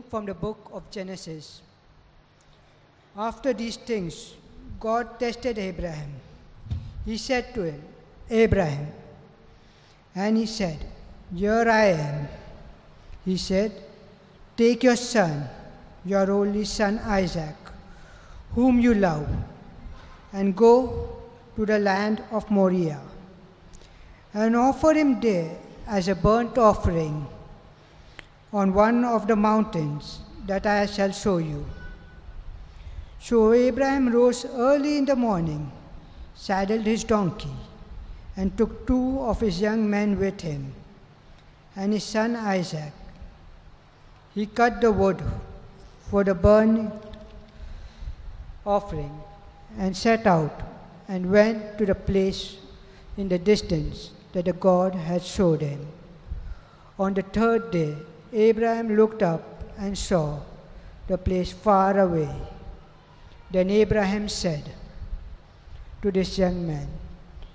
From the book of Genesis. After these things, God tested Abraham. He said to him, Abraham. And he said, Here I am. He said, Take your son, your only son Isaac, whom you love, and go to the land of Moriah, and offer him there as a burnt offering on one of the mountains that I shall show you. So Abraham rose early in the morning, saddled his donkey, and took 2 of his young men with him, and his son Isaac. He cut the wood for the burnt offering, and set out, and went to the place in the distance that the God had showed him. On the 3rd day, Abraham looked up and saw the place far away. Then Abraham said to this young man,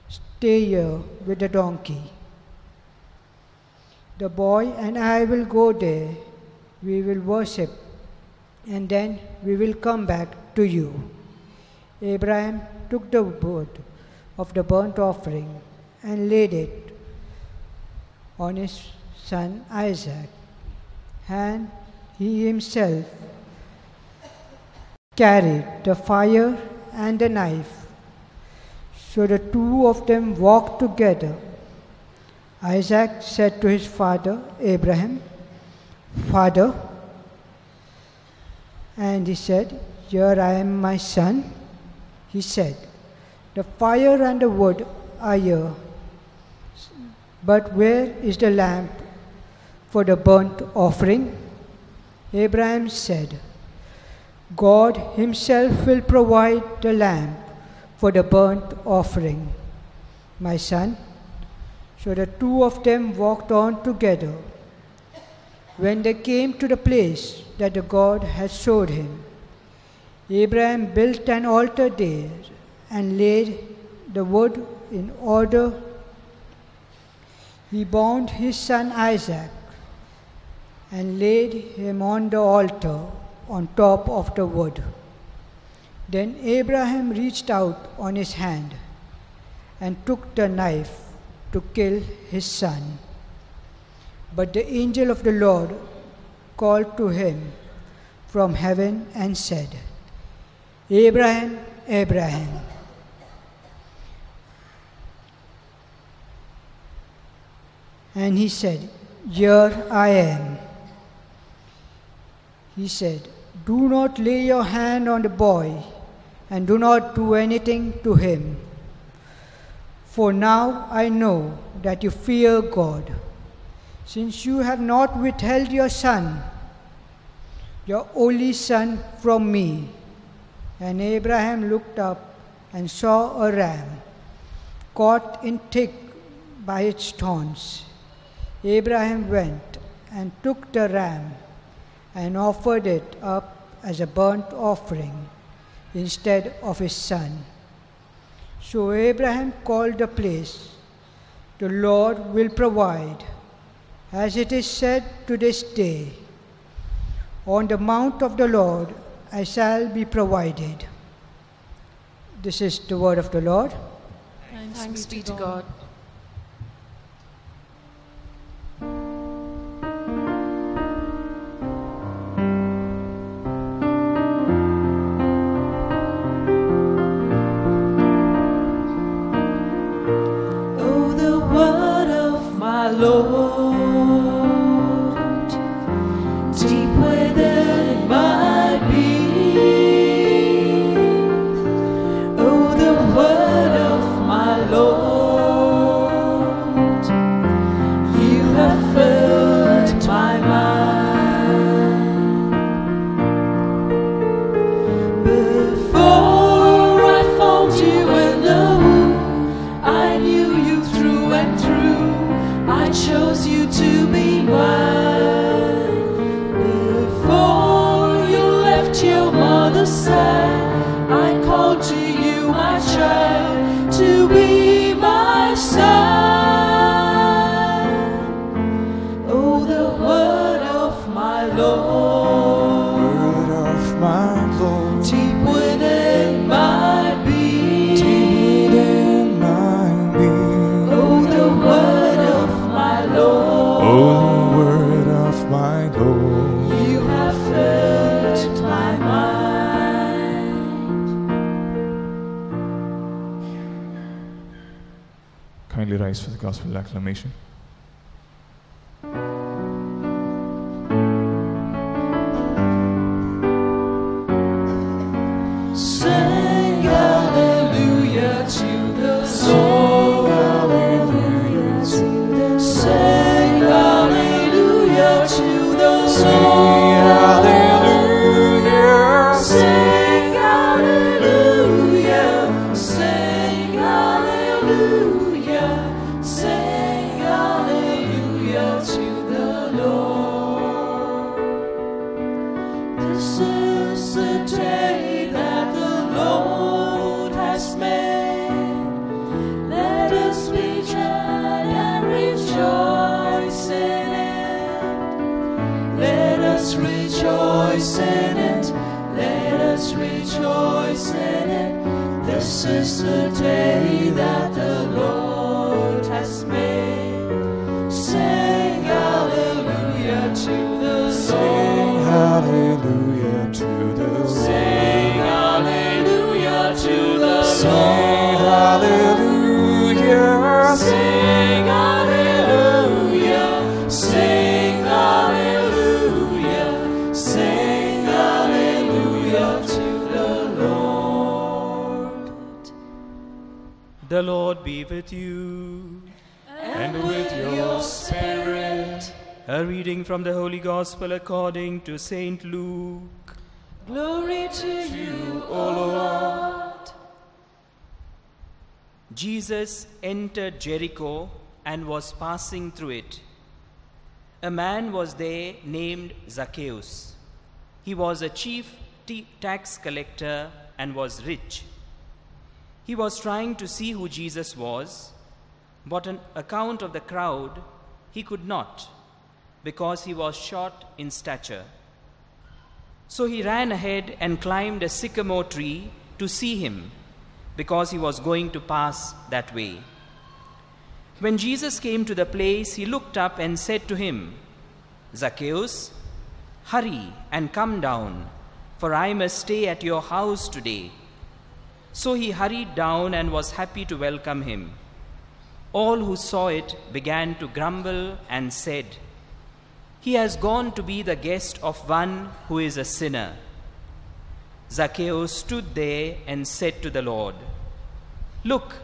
Stay here with the donkey. The boy and I will go there. We will worship, and then we will come back to you. Abraham took the wood of the burnt offering and laid it on his son Isaac, and he himself carried the fire and the knife. So the 2 of them walked together. Isaac said to his father Abraham, Father. And he said, Here I am, my son. He said, The fire and the wood are here, but where is the lamb for the burnt offering? Abraham said, God himself will provide the lamb for the burnt offering, my son. So the 2 of them walked on together. When they came to the place that the God had showed him, Abraham built an altar there and laid the wood in order. He bound his son Isaac and laid him on the altar on top of the wood. Then Abraham reached out on his hand and took the knife to kill his son. But the angel of the Lord called to him from heaven and said, Abraham, Abraham. And he said, Here I am. He said, Do not lay your hand on the boy, and do not do anything to him. For now I know that you fear God, since you have not withheld your son, your only son, from me. And Abraham looked up and saw a ram caught in thick by its thorns. Abraham went and took the ram and offered it up as a burnt offering instead of his son. So Abraham called the place, The Lord will provide, as it is said to this day, On the mount of the Lord I shall be provided. This is the word of the Lord. Thanks be to God. Oh, the word of my Lord, deep within my being, Kindly rise for the gospel acclamation. Sing hallelujah to the Lord. Hallelujah to the Lord. Sing hallelujah to the Lord. Sing hallelujah. Sing hallelujah. Sing hallelujah to the Lord. This is the day that the Lord has made. Let us be glad and rejoice in it. Let us rejoice in it. Let us rejoice in it. This is the day that the Lord has made. Sing hallelujah to the Lord. Hallelujah to the Lord. Sing hallelujah to the Sing Lord. hallelujah. Sing hallelujah. Sing hallelujah. Sing hallelujah to the Lord. The Lord be with you. And with your spirit. A reading from the Holy Gospel according to Saint Luke. Glory to you, O Lord. Jesus entered Jericho and was passing through it. A man was there named Zacchaeus. He was a chief tax collector and was rich. He was trying to see who Jesus was, but on account of the crowd, he could not, because he was short in stature. So he ran ahead and climbed a sycamore tree to see him, because he was going to pass that way. When Jesus came to the place, he looked up and said to him, "Zacchaeus, hurry and come down, for I must stay at your house today." So he hurried down and was happy to welcome him. All who saw it began to grumble and said, "He has gone to be the guest of one who is a sinner." Zacchaeus stood there and said to the Lord, "Look,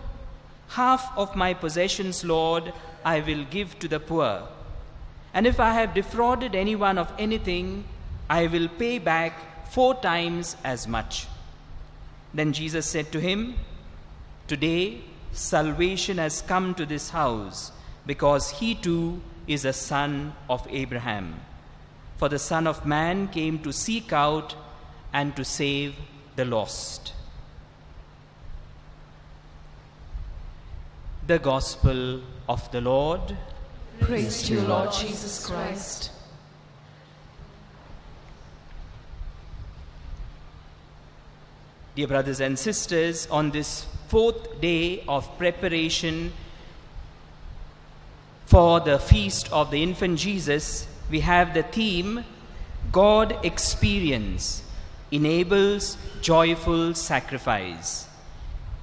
half of my possessions, Lord, I will give to the poor. And if I have defrauded anyone of anything, I will pay back 4 times as much." Then Jesus said to him, "Today salvation has come to this house, because he too is a son of Abraham. For the Son of Man came to seek out and to save the lost." The Gospel of the Lord. Praise to you, Lord Jesus Christ. Dear brothers and sisters, on this 4th day of preparation for the feast of the infant Jesus, we have the theme, God Experience Enables Joyful Sacrifice.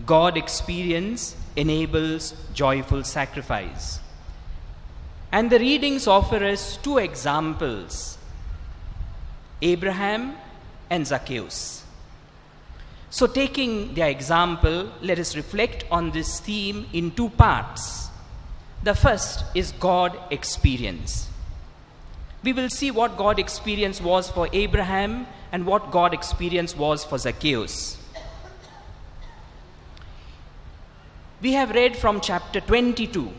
God Experience enables joyful sacrifice. And the readings offer us 2 examples, Abraham and Zacchaeus. So taking their example, let us reflect on this theme in 2 parts. The first is God experience. We will see what God experience was for Abraham and what God experience was for Zacchaeus. We have read from chapter 22,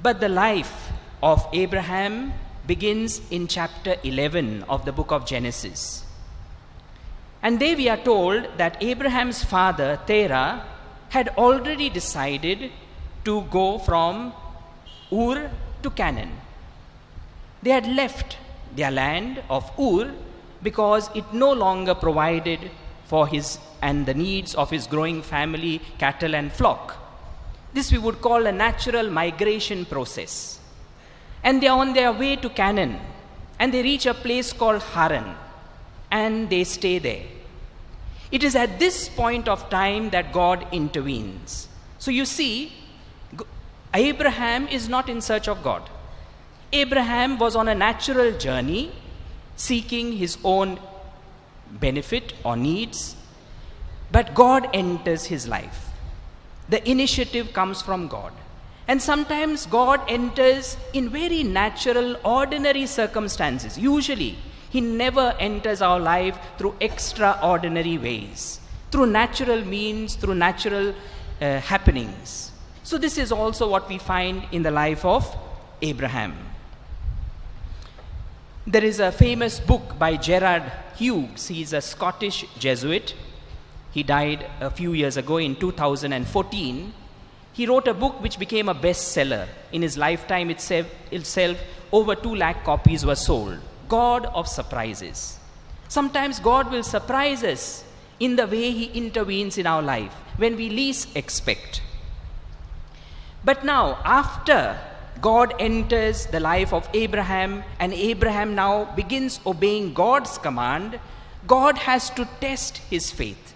but the life of Abraham begins in chapter 11 of the book of Genesis. And there we are told that Abraham's father, Terah, had already decided to go from Ur to Canaan. They had left their land of Ur because it no longer provided for his and the needs of his growing family, cattle and flock. This we would call a natural migration process. And they are on their way to Canaan, and they reach a place called Haran, and they stay there. It is at this point of time that God intervenes. So you see, Abraham is not in search of God. Abraham was on a natural journey, seeking his own benefit or needs, but God enters his life. The initiative comes from God. And sometimes God enters in very natural, ordinary circumstances. Usually, he never enters our life through extraordinary ways, through natural means, through natural happenings. So this is also what we find in the life of Abraham. There is a famous book by Gerard Hughes. He is a Scottish Jesuit. He died a few years ago in 2014. He wrote a book which became a bestseller. In his lifetime itself over 2 lakh copies were sold. God of Surprises. Sometimes God will surprise us in the way he intervenes in our life when we least expect. But now, after God enters the life of Abraham and Abraham now begins obeying God's command, God has to test his faith.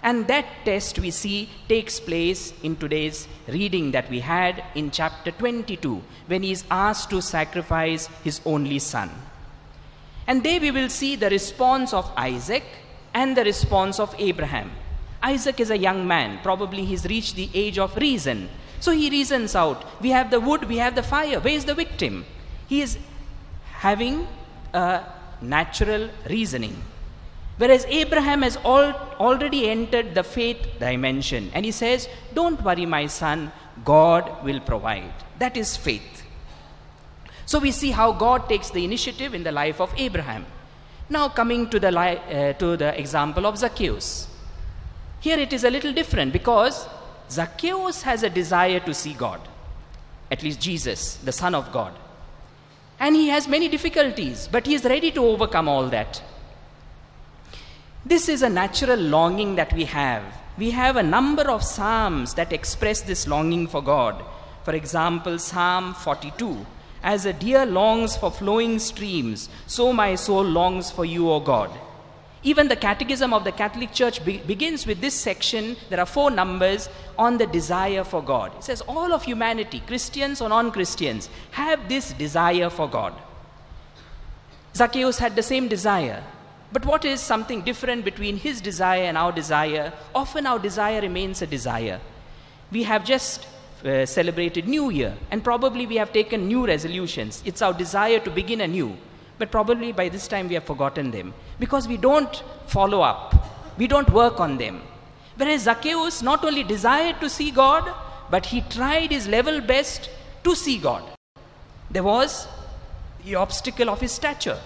And that test we see takes place in today's reading that we had in chapter 22, when he is asked to sacrifice his only son. And there we will see the response of Isaac and the response of Abraham. Isaac is a young man. Probably he's reached the age of reason. So he reasons out. We have the wood, we have the fire. Where is the victim? He is having a natural reasoning. Whereas Abraham has already entered the faith dimension. And he says, don't worry, my son, God will provide. That is faith. So we see how God takes the initiative in the life of Abraham. Now coming to the example of Zacchaeus. Here it is a little different because Zacchaeus has a desire to see God. At least Jesus, the Son of God. And he has many difficulties, but he is ready to overcome all that. This is a natural longing that we have. We have a number of psalms that express this longing for God. For example, Psalm 42. As a deer longs for flowing streams, so my soul longs for you, O God. Even the Catechism of the Catholic Church begins with this section. There are 4 numbers on the desire for God. It says all of humanity, Christians or non-Christians, have this desire for God. Zacchaeus had the same desire. But what is something different between his desire and our desire? Often our desire remains a desire. We have just celebrated New Year, and probably we have taken new resolutions. It's our desire to begin anew. But probably by this time we have forgotten them because we don't follow up. We don't work on them. Whereas Zacchaeus not only desired to see God, but he tried his level best to see God. There was the obstacle of his stature.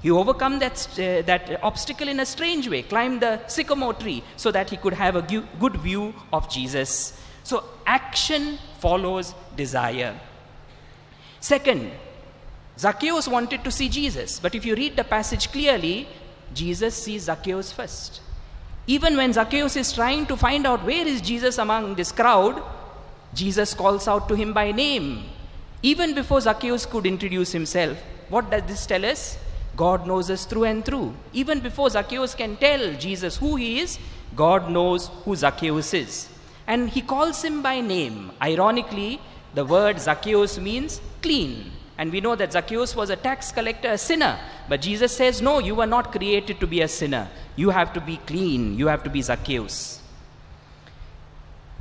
He overcome that obstacle in a strange way, climbed the sycamore tree so that he could have a good view of Jesus. So action follows desire. Second, Zacchaeus wanted to see Jesus, but if you read the passage clearly, Jesus sees Zacchaeus first. Even when Zacchaeus is trying to find out where is Jesus among this crowd, Jesus calls out to him by name. Even before Zacchaeus could introduce himself, what does this tell us? God knows us through and through. Even before Zacchaeus can tell Jesus who he is, God knows who Zacchaeus is. And he calls him by name. Ironically, the word Zacchaeus means clean. And we know that Zacchaeus was a tax collector, a sinner. But Jesus says, no, you were not created to be a sinner. You have to be clean. You have to be Zacchaeus.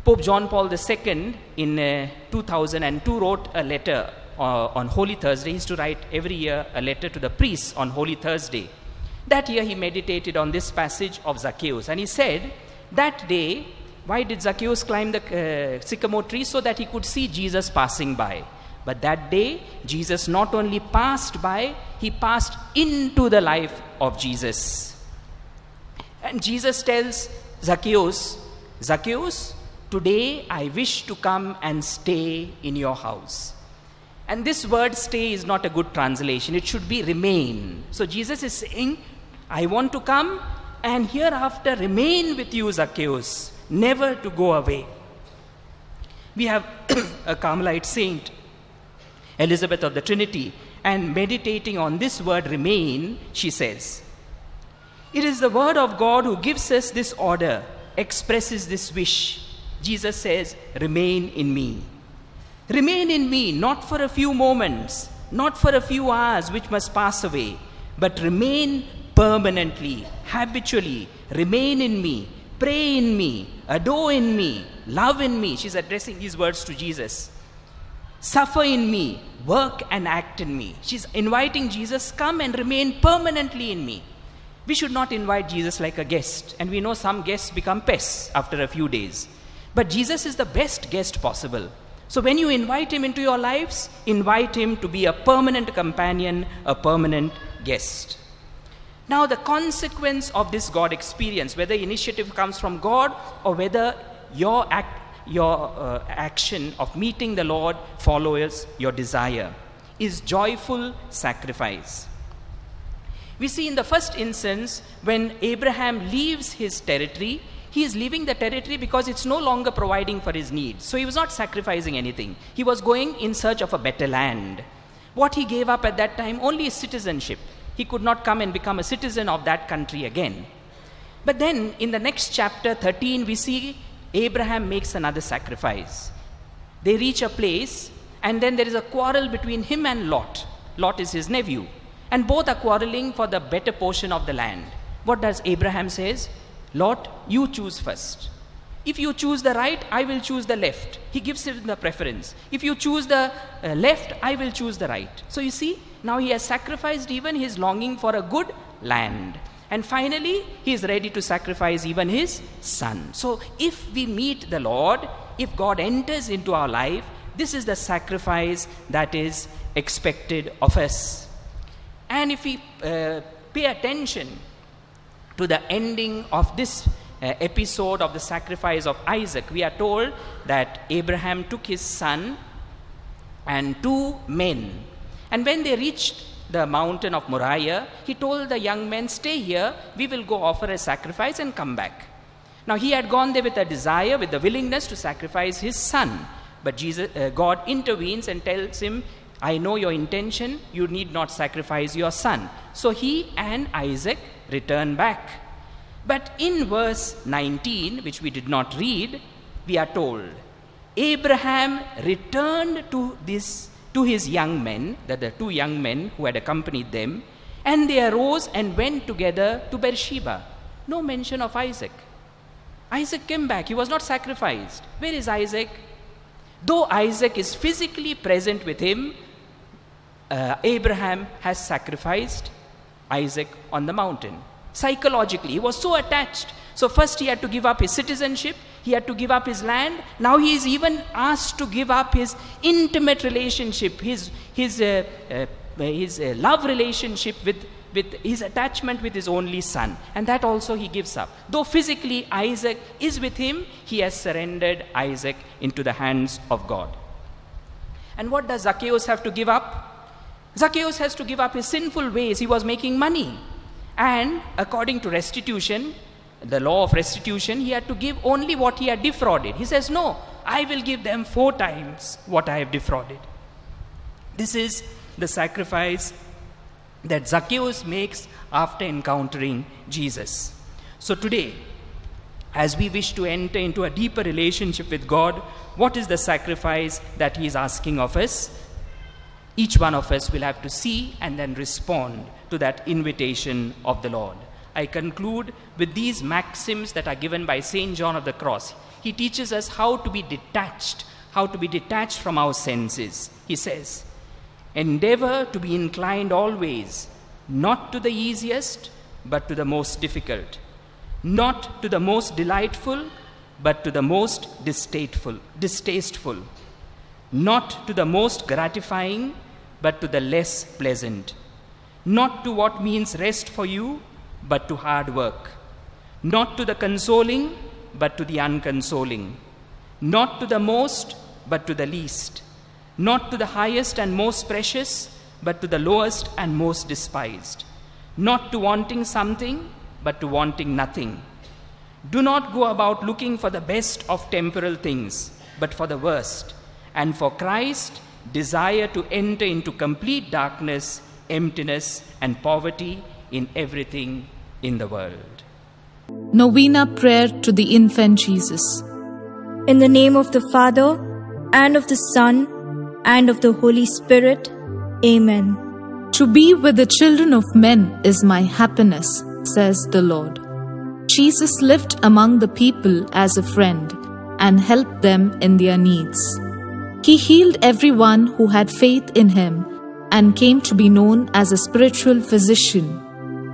Pope John Paul II in 2002 wrote a letter on Holy Thursday. He used to write every year a letter to the priests on Holy Thursday. That year he meditated on this passage of Zacchaeus. And he said, that day, why did Zacchaeus climb the sycamore tree? So that he could see Jesus passing by. But that day, Jesus not only passed by, he passed into the life of Jesus. And Jesus tells Zacchaeus, Zacchaeus, today I wish to come and stay in your house. And this word stay is not a good translation. It should be remain. So Jesus is saying, I want to come and hereafter remain with you, Zacchaeus, never to go away. We have a Carmelite saint, Elizabeth of the Trinity, and meditating on this word remain, she says, it is the word of God who gives us this order, expresses this wish. Jesus says, remain in me. Remain in me, not for a few moments, not for a few hours which must pass away, but remain permanently, habitually. Remain in me, pray in me, adore in me, love in me. She's addressing these words to Jesus. Suffer in me, work and act in me. She's inviting Jesus, come and remain permanently in me. We should not invite Jesus like a guest. And we know some guests become pests after a few days. But Jesus is the best guest possible. So when you invite him into your lives, invite him to be a permanent companion, a permanent guest. Now the consequence of this God experience, whether initiative comes from God or whether your action of meeting the Lord follows your desire, is joyful sacrifice. We see in the first instance, when Abraham leaves his territory, he is leaving the territory because it's no longer providing for his needs. So he was not sacrificing anything. He was going in search of a better land. What he gave up at that time, only his citizenship. He could not come and become a citizen of that country again. But then in the next chapter 13, we see Abraham makes another sacrifice. They reach a place and then there is a quarrel between him and Lot. Lot is his nephew. And both are quarreling for the better portion of the land. What does Abraham says? Lot, you choose first. If you choose the right, I will choose the left. He gives him the preference. If you choose the left, I will choose the right. So you see, now he has sacrificed even his longing for a good land. And finally, he is ready to sacrifice even his son. So if we meet the Lord, if God enters into our life, this is the sacrifice that is expected of us. And if we pay attention to the ending of this episode of the sacrifice of Isaac, we are told that Abraham took his son and 2 men. And when they reached the mountain of Moriah, he told the young men, stay here, we will go offer a sacrifice and come back. Now he had gone there with a desire, with the willingness to sacrifice his son. But God intervenes and tells him, I know your intention, you need not sacrifice your son. So he and Isaac return back. But in verse 19, which we did not read, we are told, Abraham returned to his young men, that the 2 young men who had accompanied them, and they arose and went together to Beersheba. No mention of Isaac. Isaac came back. He was not sacrificed. Where is Isaac? Though Isaac is physically present with him, Abraham has sacrificed Isaac on the mountain. Psychologically, he was so attached. So first he had to give up his citizenship, he had to give up his land. Now he is even asked to give up his intimate relationship, his love relationship with his attachment with his only son. And that also he gives up. Though physically Isaac is with him, he has surrendered Isaac into the hands of God. And what does Zacchaeus have to give up? Zacchaeus has to give up his sinful ways. He was making money. And according to restitution, the law of restitution, he had to give only what he had defrauded. He says, no, I will give them 4 times what I have defrauded. This is the sacrifice that Zacchaeus makes after encountering Jesus. So today, as we wish to enter into a deeper relationship with God, what is the sacrifice that he is asking of us? Each one of us will have to see and then respond to that invitation of the Lord. I conclude with these maxims that are given by St. John of the Cross. He teaches us how to be detached from our senses. He says, endeavor to be inclined always, not to the easiest, but to the most difficult, not to the most delightful, but to the most distasteful, not to the most gratifying, but to the less pleasant, not to what means rest for you, but to hard work, not to the consoling, but to the unconsoling, not to the most, but to the least, not to the highest and most precious, but to the lowest and most despised, not to wanting something, but to wanting nothing. Do not go about looking for the best of temporal things, but for the worst, and for Christ, desire to enter into complete darkness, emptiness, and poverty in everything in the world. Novena Prayer to the Infant Jesus. In the name of the Father, and of the Son, and of the Holy Spirit. Amen. To be with the children of men is my happiness, says the Lord. Jesus lived among the people as a friend and helped them in their needs. He healed everyone who had faith in him and came to be known as a spiritual physician.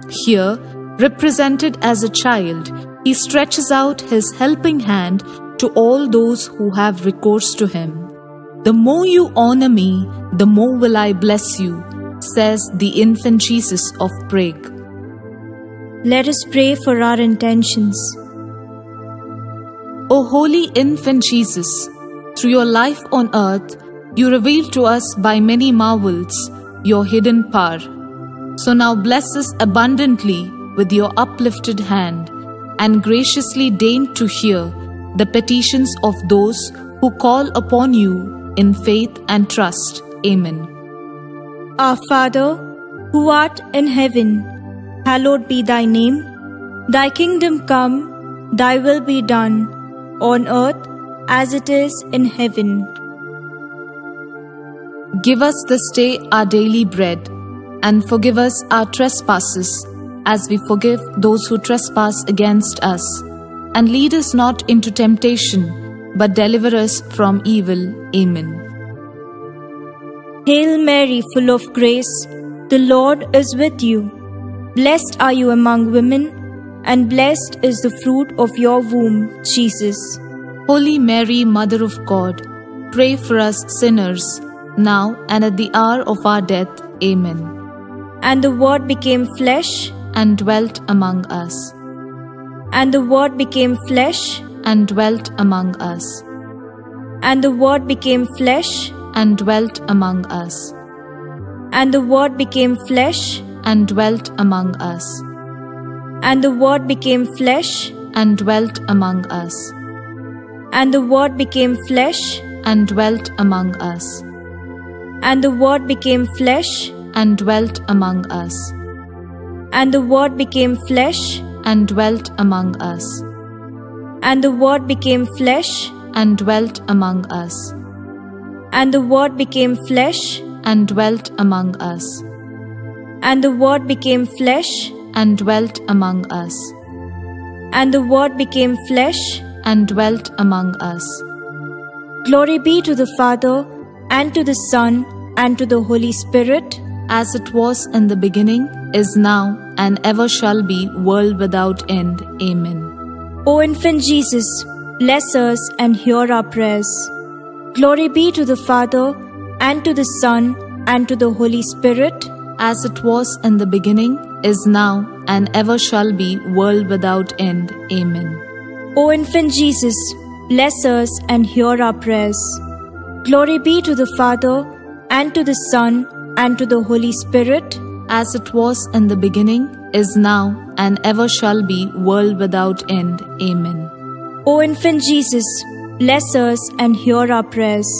Here, represented as a child, he stretches out his helping hand to all those who have recourse to him. The more you honor me, the more will I bless you, says the infant Jesus of Prague. Let us pray for our intentions. O holy infant Jesus, through your life on earth, you revealed to us by many marvels your hidden power. So now bless us abundantly with your uplifted hand and graciously deign to hear the petitions of those who call upon you in faith and trust. Amen. Our Father, who art in heaven, hallowed be thy name. Thy kingdom come, thy will be done, on earth as it is in heaven. Give us this day our daily bread, and forgive us our trespasses, as we forgive those who trespass against us. And lead us not into temptation, but deliver us from evil. Amen. Hail Mary, full of grace, the Lord is with you. Blessed are you among women, and blessed is the fruit of your womb, Jesus. Holy Mary, Mother of God, pray for us sinners, now and at the hour of our death. Amen. And the Word became flesh, and dwelt among us. and the Word became flesh, and dwelt among us. and the Word became flesh, And dwelt among us. and the Word became flesh, And dwelt among us. and the Word became flesh, And dwelt among us. and the Word became flesh, And dwelt among us. and the Word became flesh, And dwelt among us. and the Word became flesh, And dwelt among us. and the Word became flesh, And dwelt among us. and the Word became flesh, And dwelt among us. and the Word became flesh, And dwelt among us. and the Word became flesh. And dwelt among us. Glory be to the Father, and to the Son, and to the Holy Spirit, As it was in the beginning, is now, and ever shall be, world without end. Amen. O infant Jesus, bless us and hear our prayers. Glory be to the Father, and to the Son, and to the Holy Spirit, As it was in the beginning, is now, and ever shall be, world without end. Amen. O infant Jesus, bless us and hear our prayers. Glory be to the Father, and to the Son, and to the Holy Spirit, As it was in the beginning, is now, and ever shall be, world without end. Amen. O infant Jesus, bless us and hear our prayers.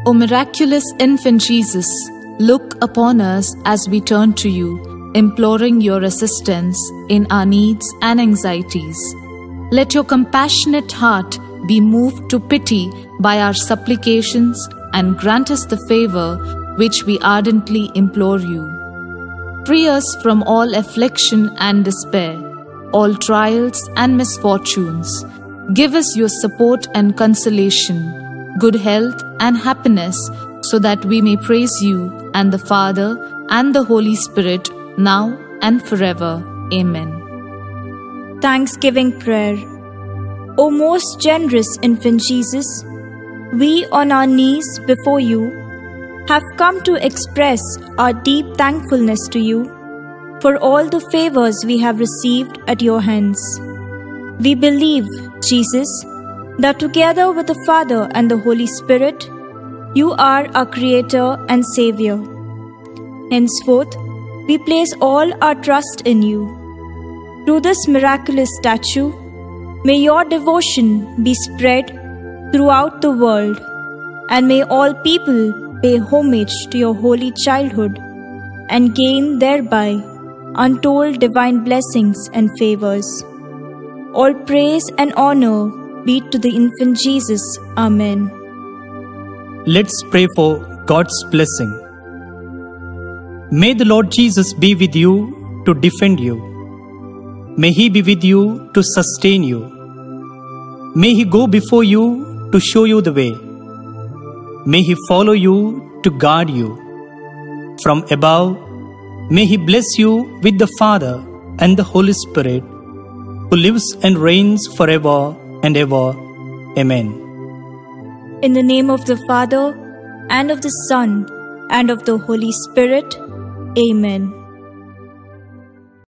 O miraculous infant Jesus, look upon us as we turn to you, imploring your assistance in our needs and anxieties. Let your compassionate heart be moved to pity by our supplications and grant us the favor which we ardently implore you. Free us from all affliction and despair, all trials and misfortunes. Give us your support and consolation, good health and happiness, so that we may praise you and the Father and the Holy Spirit now and forever. Amen. Thanksgiving Prayer. O most generous infant Jesus, we on our knees before you have come to express our deep thankfulness to you for all the favors we have received at your hands. We believe, Jesus, that together with the Father and the Holy Spirit, you are our Creator and Savior. Henceforth, we place all our trust in you. Through this miraculous statue, may your devotion be spread throughout the world, and may all people pay homage to your holy childhood and gain thereby untold divine blessings and favors. All praise and honor be to the infant Jesus. Amen. Let's pray for God's blessing. May the Lord Jesus be with you to defend you. May He be with you to sustain you. May He go before you to show you the way. May He follow you to guard you. From above, may He bless you with the Father and the Holy Spirit, who lives and reigns forever and ever. Amen. In the name of the Father, and of the Son, and of the Holy Spirit. Amen.